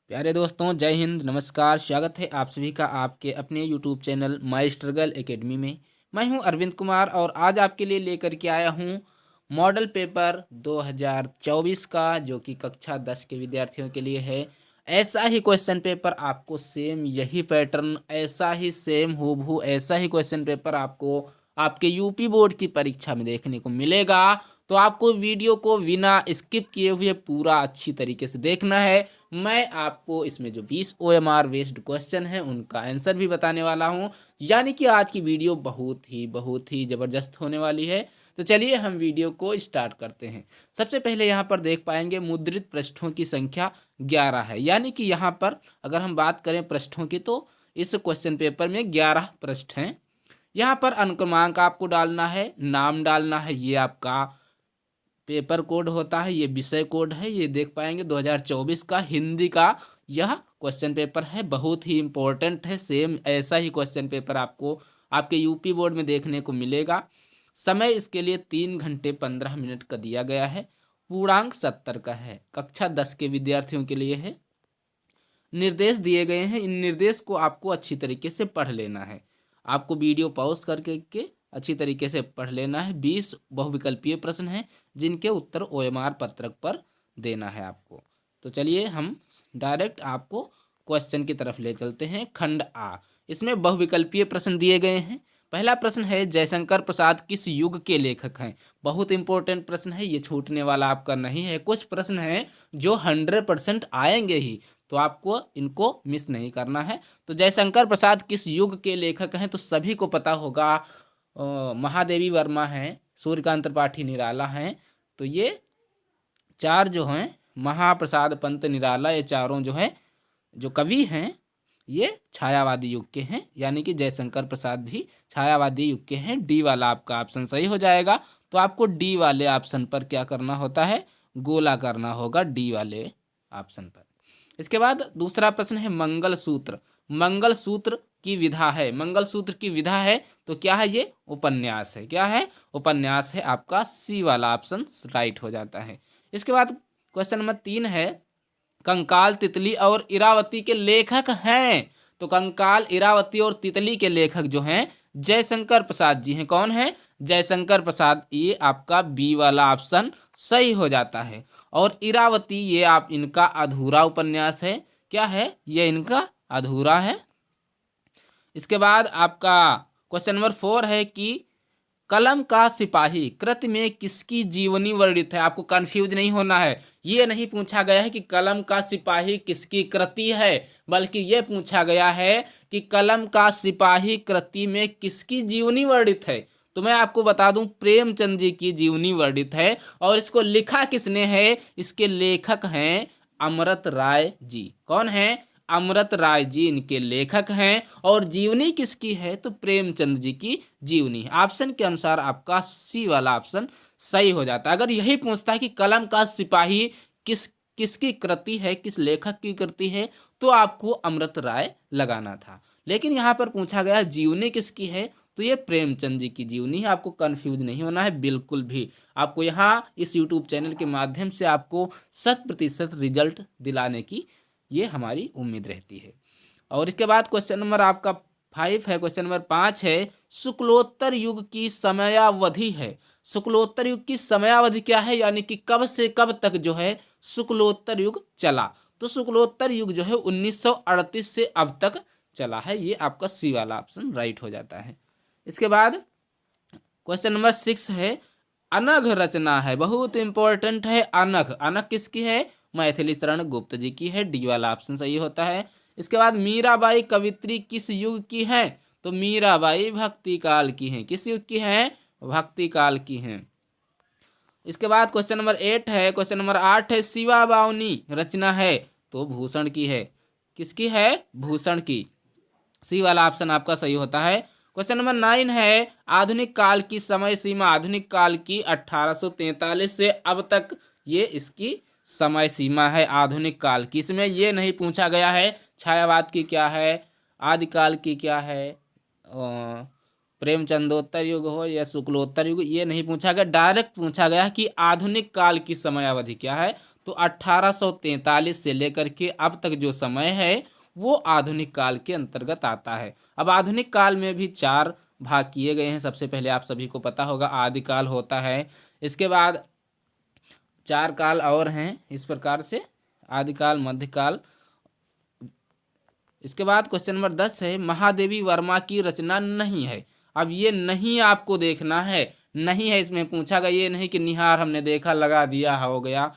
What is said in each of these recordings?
प्यारे दोस्तों, जय हिंद, नमस्कार। स्वागत है आप सभी का आपके अपने YouTube channel my struggle academy में। मैं हूं अरविंद कुमार और आज आपके लिए लेकर के आया हूं मॉडल पेपर 2024 का, जो कि कक्षा 10 के विद्यार्थियों के लिए है। ऐसा ही क्वेश्चन पेपर आपको सेम यही पैटर्न, ऐसा ही सेम हूबहू ऐसा ही क्वेश्चन पेपर आपको आपके यूपी बोर्ड की परीक्षा में देखने को मिलेगा। तो आपको वीडियो को बिना स्किप किए हुए पूरा अच्छी तरीके से देखना है। मैं आपको इसमें जो 20 OMR बेस्ड क्वेश्चन है उनका आंसर भी बताने वाला हूं। यानी कि आज की वीडियो बहुत ही ज़बरदस्त होने वाली है। तो चलिए हम वीडियो को स्टार्ट करते हैं। सबसे पहले यहाँ पर देख पाएंगे मुद्रित पृष्ठों की संख्या 11 है। यानी कि यहाँ पर अगर हम बात करें पृष्ठों की, तो इस क्वेश्चन पेपर में 11 पृष्ठ हैं। यहाँ पर अनुक्रमांक आपको डालना है, नाम डालना है, ये आपका पेपर कोड होता है, ये विषय कोड है। ये देख पाएंगे 2024 का हिंदी का यह क्वेश्चन पेपर है, बहुत ही इम्पोर्टेंट है। सेम ऐसा ही क्वेश्चन पेपर आपको आपके यूपी बोर्ड में देखने को मिलेगा। समय इसके लिए 3 घंटे 15 मिनट का दिया गया है। पूर्णांक 70 का है, कक्षा 10 के विद्यार्थियों के लिए है। निर्देश दिए गए हैं, इन निर्देश को आपको अच्छी तरीके से पढ़ लेना है। आपको वीडियो पॉज करके अच्छी तरीके से पढ़ लेना है। 20 बहुविकल्पीय प्रश्न हैं जिनके उत्तर OMR पत्रक पर देना है आपको। तो चलिए हम डायरेक्ट आपको क्वेश्चन की तरफ ले चलते हैं। खंड आ, इसमें बहुविकल्पीय प्रश्न दिए गए हैं। पहला प्रश्न है, जयशंकर प्रसाद किस युग के लेखक हैं? बहुत इंपॉर्टेंट प्रश्न है, ये छूटने वाला आपका नहीं है। कुछ प्रश्न हैं जो 100% आएंगे ही, तो आपको इनको मिस नहीं करना है। तो जयशंकर प्रसाद किस युग के लेखक हैं? तो सभी को पता होगा, महादेवी वर्मा हैं, सूर्यकांत त्रिपाठी निराला हैं। तो ये चार जो हैं, महाप्रसाद पंत निराला, ये चारों जो है जो कवि हैं, ये छायावादी युग के हैं। यानी कि जयशंकर प्रसाद भी छायावादी युग के हैं। डी वाला आपका ऑप्शन सही हो जाएगा। तो आपको डी वाले ऑप्शन पर क्या करना होता है? गोला करना होगा डी वाले ऑप्शन पर। इसके बाद दूसरा प्रश्न है, मंगलसूत्र। मंगलसूत्र की विधा है, मंगलसूत्र की विधा है तो क्या है? ये उपन्यास है। क्या है? उपन्यास है। आपका सी वाला ऑप्शन राइट हो जाता है। इसके बाद क्वेश्चन नंबर 3 है, कंकाल, तितली और इरावती के लेखक हैं। तो कंकाल, इरावती और तितली के लेखक जो हैं जयशंकर प्रसाद जी हैं। कौन है? जयशंकर प्रसाद। ये आपका बी वाला ऑप्शन सही हो जाता है। और इरावती, ये आप इनका अधूरा उपन्यास है। क्या है? ये इनका अधूरा है। इसके बाद आपका क्वेश्चन नंबर 4 है कि कलम का सिपाही कृति में किसकी जीवनी वर्णित है? आपको कंफ्यूज नहीं होना है। ये नहीं पूछा गया है कि कलम का सिपाही किसकी कृति है, बल्कि ये पूछा गया है कि कलम का सिपाही कृति में किसकी जीवनी वर्णित है। तो मैं आपको बता दूं, प्रेमचंद जी की जीवनी वर्णित है। और इसको लिखा किसने है? इसके लेखक हैं अमृत राय जी। कौन है? अमृत राय जी इनके लेखक हैं। और जीवनी किसकी है? तो प्रेमचंद जी की जीवनी। ऑप्शन के अनुसार आपका सी वाला ऑप्शन सही हो जाता है। अगर यही पूछता है कि कलम का सिपाही किसकी कृति है, किस लेखक की कृति है, तो आपको अमृत राय लगाना था। लेकिन यहाँ पर पूछा गया जीवनी किसकी है, तो ये प्रेमचंद जी की जीवनी है। आपको कंफ्यूज नहीं होना है बिल्कुल भी। आपको यहाँ इस यूट्यूब चैनल के माध्यम से आपको 100% रिजल्ट दिलाने की ये हमारी उम्मीद रहती है। और इसके बाद क्वेश्चन नंबर आपका 5 है। क्वेश्चन नंबर 5 है, शुक्लोत्तर युग की समयावधि है। शुक्लोत्तर युग की समयावधि क्या है? यानी कि कब से कब तक जो है शुक्लोत्तर युग चला। तो शुक्लोत्तर युग जो है 1938 से अब तक चला है। ये आपका सी वाला ऑप्शन राइट हो जाता है। इसके बाद क्वेश्चन नंबर 6 है, अनघ रचना है। बहुत इंपॉर्टेंट है। अनघ, अनघ किसकी है? मैथिली शरण गुप्त जी की है। डी वाला ऑप्शन सही होता है। इसके बाद मीराबाई कवित्री किस युग की है? तो मीराबाई भक्ति काल की हैं। किस युग की हैं? भक्ति काल की हैं। इसके बाद क्वेश्चन नंबर 8 है। क्वेश्चन नंबर 8 है, शिवा बावनी रचना है। तो भूषण की है। किसकी है? भूषण की। सी वाला ऑप्शन आपका सही होता है। क्वेश्चन नंबर 9 है, आधुनिक काल की समय सीमा। आधुनिक काल की 1843 से अब तक ये इसकी समय सीमा है, आधुनिक काल की। इसमें ये नहीं पूछा गया है छायावाद की क्या है, आदिकाल की क्या है, प्रेमचंदोत्तर युग हो या शुक्लोत्तर युग, ये नहीं पूछा गया। डायरेक्ट पूछा गया कि आधुनिक काल की समयावधि क्या है। तो 1843 से लेकर के अब तक जो समय है वो आधुनिक काल के अंतर्गत आता है। अब आधुनिक काल में भी 4 भाग किए गए हैं। सबसे पहले आप सभी को पता होगा आदिकाल होता है, इसके बाद 4 काल और हैं इस प्रकार से, आदिकाल, मध्यकाल। इसके बाद क्वेश्चन नंबर 10 है महादेवी वर्मा की रचना नहीं है। अब ये नहीं आपको देखना है, नहीं है इसमें पूछा गया, ये नहीं कि निहार हमने देखा लगा दिया हो गया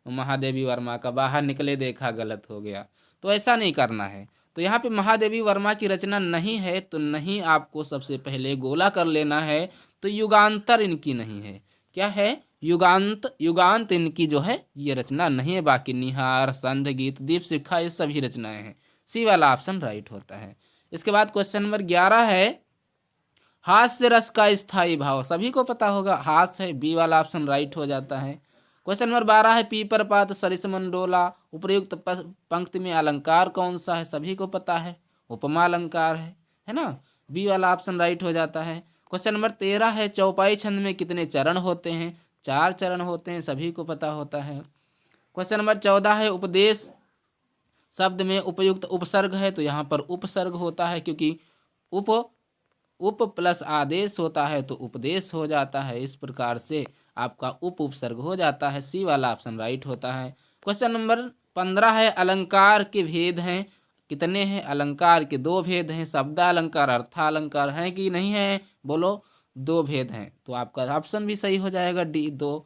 महादेवी वर्मा का, बाहर निकले देखा गलत हो गया, तो ऐसा नहीं करना है। तो यहाँ पे महादेवी वर्मा की रचना नहीं है, तो नहीं आपको सबसे पहले गोला कर लेना है। तो युगांतर इनकी नहीं है, क्या है, युगांत इनकी जो है ये रचना नहीं है। बाकी निहार, संध, गीत, दीप शिखा ये सभी रचनाएं हैं। सी वाला ऑप्शन राइट होता है। इसके बाद क्वेश्चन नंबर 11 है हास्य रस का स्थायी भाव, सभी को पता होगा हास्य है, बी वाला ऑप्शन राइट हो जाता है। क्वेश्चन नंबर 12 है पीपर पात सरिस मंडोला उपयुक्त पंक्ति में अलंकार कौन सा है, सभी को पता है उपमा अलंकार है ना, बी वाला ऑप्शन राइट हो जाता है। क्वेश्चन नंबर 13 है चौपाई छंद में कितने चरण होते हैं, 4 चरण होते हैं, सभी को पता होता है। क्वेश्चन नंबर 14 है उपदेश शब्द में उपयुक्त उपसर्ग है, तो यहाँ पर उपसर्ग होता है, क्योंकि उप प्लस आदेश होता है तो उपदेश हो जाता है। इस प्रकार से आपका उपसर्ग हो जाता है। सी वाला ऑप्शन राइट होता है। क्वेश्चन नंबर 15 है अलंकार के भेद हैं, कितने हैं, अलंकार के 2 भेद हैं, शब्दालंकार अर्थालंकार हैं कि नहीं है, बोलो 2 भेद हैं, तो आपका ऑप्शन भी सही हो जाएगा डी 2।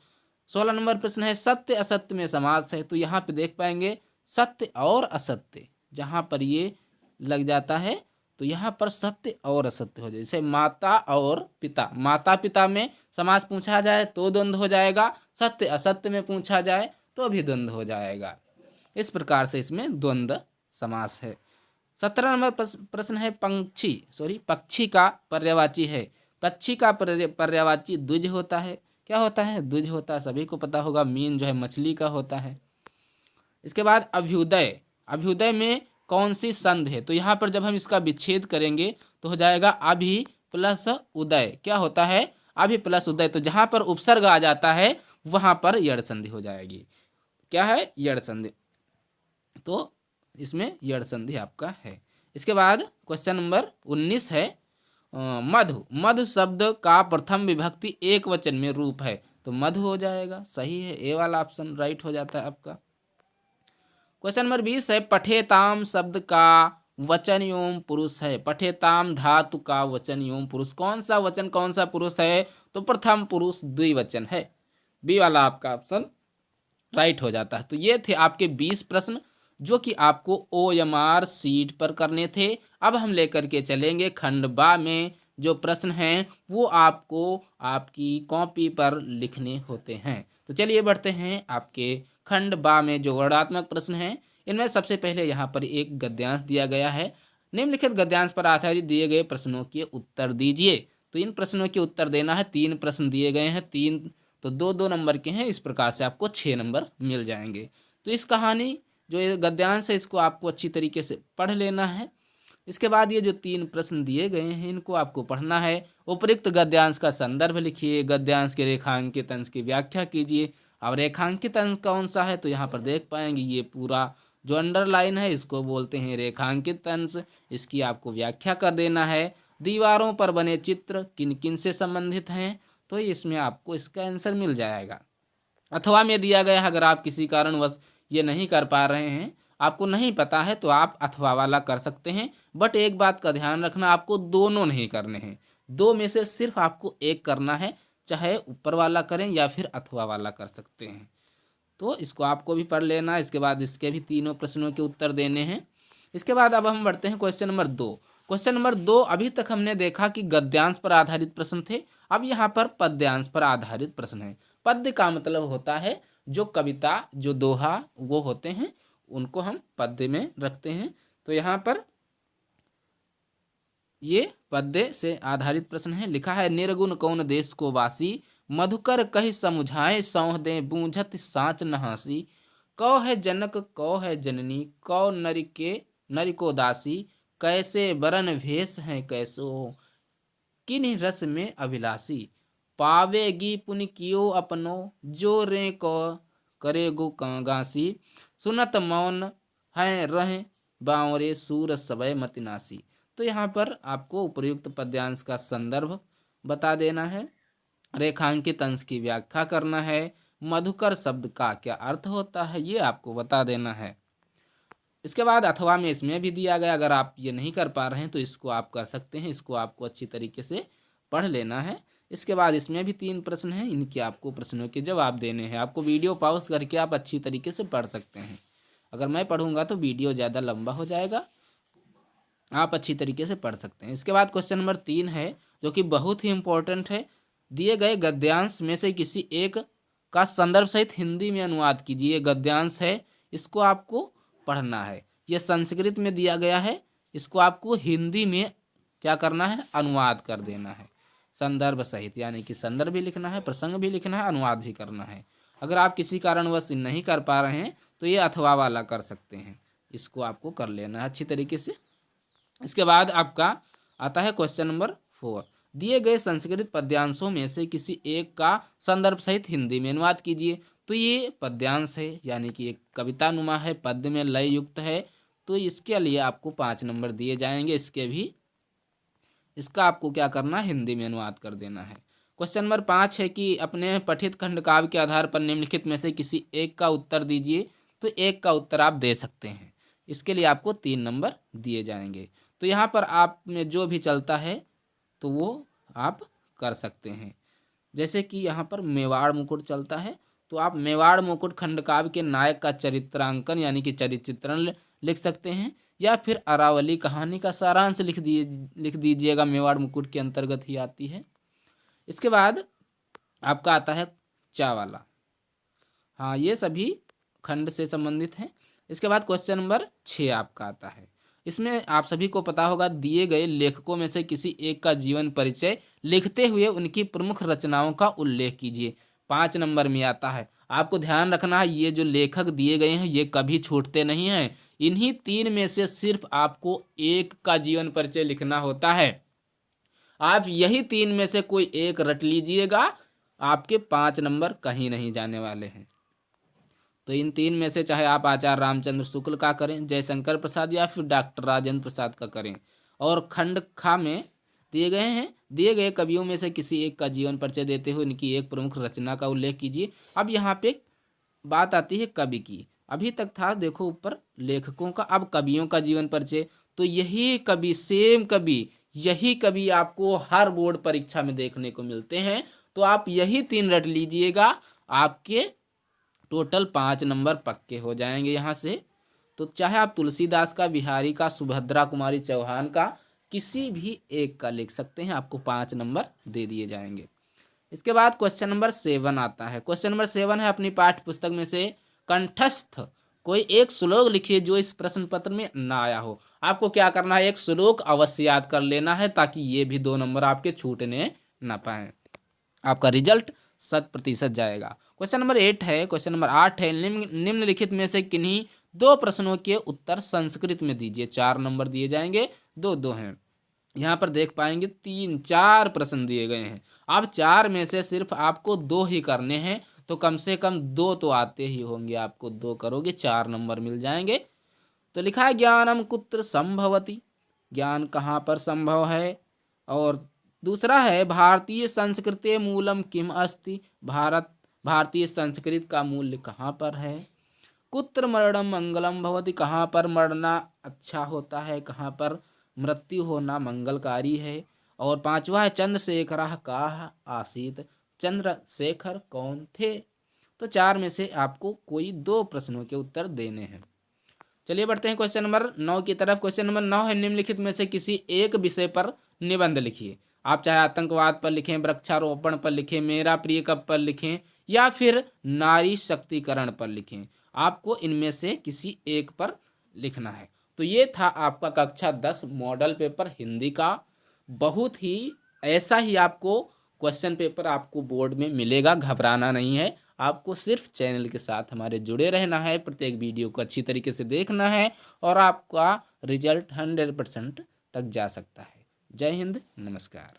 16 नंबर प्रश्न है सत्य असत्य में समास है, तो यहाँ पे देख पाएंगे सत्य और असत्य, जहाँ पर ये लग जाता है तो यहाँ पर सत्य और असत्य हो जाए। जैसे माता और पिता, माता पिता में समास पूछा जाए तो द्वंद्व हो जाएगा, सत्य असत्य में पूछा जाए तो भी द्वंद्व हो जाएगा। इस प्रकार से इसमें द्वंद्व समास है। 17 नंबर प्रश्न है पक्षी का पर्यायवाची है, पक्षी का पर्यायवाची द्विज होता है, क्या होता है, द्विज होता है, सभी को पता होगा मीन जो है मछली का होता है। इसके बाद अभ्युदय, अभ्युदय में कौन सी संध है, तो यहाँ पर जब हम इसका विच्छेद करेंगे तो हो जाएगा अभि प्लस उदय, क्या होता है, अभि प्लस उदय, तो जहाँ पर उपसर्ग आ जाता है वहाँ पर यड़ संधि हो जाएगी, क्या है, यड़ संधि, तो इसमें यड़ संधि आपका है। इसके बाद क्वेश्चन नंबर 19 है मधु, मधु शब्द का प्रथम विभक्ति एक वचन में रूप है, तो मधु हो जाएगा, सही है, ए वाला ऑप्शन राइट हो जाता है आपका। क्वेश्चन नंबर 20 है पठेताम शब्द का वचन एवं पुरुष है, पठेताम धातु का वचन एवं पुरुष, कौन सा वचन कौन सा पुरुष है, तो प्रथम पुरुष द्विवचन है, बी वाला आपका ऑप्शन राइट हो जाता है। तो ये थे आपके 20 प्रश्न जो कि आपको OMR सीट पर करने थे। अब हम लेकर के चलेंगे खंड बा में, जो प्रश्न हैं वो आपको आपकी कॉपी पर लिखने होते हैं। तो चलिए बढ़ते हैं आपके खंड बा में जो वर्णात्मक प्रश्न हैं। इनमें सबसे पहले यहाँ पर एक गद्यांश दिया गया है, निम्नलिखित गद्यांश पर आधारित दिए गए प्रश्नों के उत्तर दीजिए। तो इन प्रश्नों के उत्तर देना है, 3 प्रश्न दिए गए हैं, 3 तो 2-2 नंबर के हैं, इस प्रकार से आपको 6 नंबर मिल जाएंगे। तो इस कहानी जो ये गद्यांश है इसको आपको अच्छी तरीके से पढ़ लेना है। इसके बाद ये जो 3 प्रश्न दिए गए हैं इनको आपको पढ़ना है। उपयुक्त गद्यांश का संदर्भ लिखिए, गद्यांश के रेखांकित अंश की व्याख्या कीजिए। अब रेखांकित अंश कौन सा है, तो यहाँ पर देख पाएंगे ये पूरा जो अंडरलाइन है इसको बोलते हैं रेखांकित अंश, इसकी आपको व्याख्या कर देना है। दीवारों पर बने चित्र किन किन से संबंधित हैं, तो इसमें आपको इसका आंसर मिल जाएगा। अथवा में दिया गया है, अगर आप किसी कारणवश ये नहीं कर पा रहे हैं, आपको नहीं पता है, तो आप अथवा वाला कर सकते हैं। बट एक बात का ध्यान रखना, आपको दोनों नहीं करने हैं, 2 में से सिर्फ आपको एक करना है, चाहे ऊपर वाला करें या फिर अथवा वाला कर सकते हैं। तो इसको आपको भी पढ़ लेना। इसके बाद इसके भी तीनों प्रश्नों के उत्तर देने हैं। इसके बाद अब हम बढ़ते हैं क्वेश्चन नंबर 2। क्वेश्चन नंबर 2 अभी तक हमने देखा कि गद्यांश पर आधारित प्रश्न थे, अब यहाँ पर पद्यांश पर आधारित प्रश्न है। पद्य का मतलब होता है जो कविता, जो दोहा वो होते हैं उनको हम पद्य में रखते हैं। तो यहाँ पर ये पद्य से आधारित प्रश्न है। लिखा है निर्गुण कौन देश को वासी, मधुकर कहि समुझाए सौह दे बूझत साँच न हंसी। कौ है जनक कौ है जननी, कौ नरि को दासी, कैसे बरन भेष हैं कैसो, किन्हीं रस में अभिलाषी। पावेगी पुनि कियो अपनो, जो रे को करे गो गांसी, सुनत मौन है रहें बावरे सूर सबय मतिनासी। तो यहाँ पर आपको उपयुक्त पद्यांश का संदर्भ बता देना है, रेखांकित अंश की व्याख्या करना है, मधुकर शब्द का क्या अर्थ होता है ये आपको बता देना है। इसके बाद अथवा में इसमें भी दिया गया, अगर आप ये नहीं कर पा रहे हैं तो इसको आप कर सकते हैं, इसको आपको अच्छी तरीके से पढ़ लेना है। इसके बाद इसमें भी 3 प्रश्न हैं, इनके आपको प्रश्नों के जवाब देने हैं। आपको वीडियो पॉज करके आप अच्छी तरीके से पढ़ सकते हैं, अगर मैं पढ़ूंगा तो वीडियो ज़्यादा लंबा हो जाएगा, आप अच्छी तरीके से पढ़ सकते हैं। इसके बाद क्वेश्चन नंबर 3 है जो कि बहुत ही इम्पोर्टेंट है। दिए गए गद्यांश में से किसी एक का संदर्भ सहित हिंदी में अनुवाद कीजिए। गद्यांश है, इसको आपको पढ़ना है, ये संस्कृत में दिया गया है, इसको आपको हिंदी में क्या करना है, अनुवाद कर देना है संदर्भ सहित, यानी कि संदर्भ भी लिखना है, प्रसंग भी लिखना है, अनुवाद भी करना है। अगर आप किसी कारणवश नहीं कर पा रहे हैं तो ये अथवा वाला कर सकते हैं, इसको आपको कर लेना है अच्छी तरीके से। इसके बाद आपका आता है क्वेश्चन नंबर 4, दिए गए संस्कृत पद्यांशों में से किसी एक का संदर्भ सहित हिंदी में अनुवाद कीजिए। तो ये पद्यांश है, यानी कि एक कविता नुमा है, पद्य में लय युक्त है, तो इसके लिए आपको 5 नंबर दिए जाएंगे। इसका आपको क्या करना है, हिंदी में अनुवाद कर देना है। क्वेश्चन नंबर 5 है कि अपने पठित खंड काव्य के आधार पर निम्नलिखित में से किसी एक का उत्तर दीजिए। तो एक का उत्तर आप दे सकते हैं, इसके लिए आपको 3 नंबर दिए जाएंगे। तो यहाँ पर आप में जो भी चलता है तो वो आप कर सकते हैं, जैसे कि यहाँ पर मेवाड़ मुकुट चलता है, तो आप मेवाड़ मुकुट खंड काव्य के नायक का चरित्रांकन यानी कि चरित्र चित्रण लिख सकते हैं, या फिर अरावली कहानी का सारांश लिख दीजिएगा, मेवाड़ मुकुट के अंतर्गत ही आती है। इसके बाद आपका आता है चावाला, हाँ ये सभी खंड से संबंधित हैं। इसके बाद क्वेश्चन नंबर 6 आपका आता है, इसमें आप सभी को पता होगा, दिए गए लेखकों में से किसी एक का जीवन परिचय लिखते हुए उनकी प्रमुख रचनाओं का उल्लेख कीजिए। 5 नंबर में आता है। आपको ध्यान रखना है, ये जो लेखक दिए गए हैं ये कभी छूटते नहीं हैं, इन्हीं 3 में से सिर्फ आपको एक का जीवन परिचय लिखना होता है। आप यही 3 में से कोई एक रट लीजिएगा, आपके 5 नंबर कहीं नहीं जाने वाले हैं। तो इन 3 में से चाहे आप आचार्य रामचंद्र शुक्ल का करें, जयशंकर प्रसाद, या फिर डॉक्टर राजेंद्र प्रसाद का करें। और खंड खा में दिए गए कवियों में से किसी एक का जीवन परिचय देते हुए इनकी एक प्रमुख रचना का उल्लेख कीजिए। अब यहाँ पे बात आती है कवि की, अभी तक था देखो ऊपर लेखकों का, अब कवियों का जीवन परिचय। तो यही कवि, सेम कवि, यही कवि आपको हर बोर्ड परीक्षा में देखने को मिलते हैं। तो आप यही 3 रट लीजिएगा, आपके टोटल 5 नंबर पक्के हो जाएंगे यहाँ से। तो चाहे आप तुलसीदास का, बिहारी का, सुभद्रा कुमारी चौहान का, किसी भी एक का लिख सकते हैं, आपको 5 नंबर दे दिए जाएंगे। इसके बाद क्वेश्चन नंबर 7 आता है। क्वेश्चन नंबर 7 है, अपनी पाठ्य पुस्तक में से कंठस्थ कोई एक श्लोक लिखिए जो इस प्रश्न पत्र में ना आया हो। आपको क्या करना है, एक श्लोक अवश्य याद कर लेना है, ताकि ये भी 2 नंबर आपके छूटने ना पाए, आपका रिजल्ट 100% जाएगा। क्वेश्चन नंबर 8 है, क्वेश्चन नंबर 8 है, निम्नलिखित में से किन्हीं 2 प्रश्नों के उत्तर संस्कृत में दीजिए। 4 नंबर दिए जाएंगे, 2-2 हैं। यहाँ पर देख पाएंगे 3-4 प्रश्न दिए गए हैं। अब 4 में से सिर्फ आपको 2 ही करने हैं, तो कम से कम 2 तो आते ही होंगे, आपको 2 करोगे 4 नंबर मिल जाएंगे। तो लिखा है ज्ञानम कुत्र संभवति, ज्ञान कहाँ पर संभव है। और दूसरा है भारतीय संस्कृति मूलम किम अस्ति, भारतीय संस्कृत का मूल्य कहाँ पर है। कुत्र मरणम मंगलम भवति, कहाँ पर मरना अच्छा होता है, कहाँ पर मृत्यु होना मंगलकारी है। और 5वां है चंद्रशेखर काह आसीत, चंद्रशेखर कौन थे। तो 4 में से आपको कोई 2 प्रश्नों के उत्तर देने हैं। चलिए बढ़ते हैं क्वेश्चन नंबर 9 की तरफ। क्वेश्चन नंबर 9 है, निम्नलिखित में से किसी एक विषय पर निबंध लिखिए। आप चाहे आतंकवाद पर लिखें, वृक्षारोपण पर लिखें, मेरा प्रिय कब पर लिखें, या फिर नारी शक्तिकरण पर लिखें। आपको इनमें से किसी एक पर लिखना है। तो ये था आपका कक्षा 10 मॉडल पेपर हिंदी का। बहुत ही ऐसा ही आपको क्वेश्चन पेपर आपको बोर्ड में मिलेगा, घबराना नहीं है। आपको सिर्फ चैनल के साथ हमारे जुड़े रहना है, प्रत्येक वीडियो को अच्छी तरीके से देखना है, और आपका रिजल्ट 100% तक जा सकता है। जय हिंद, नमस्कार।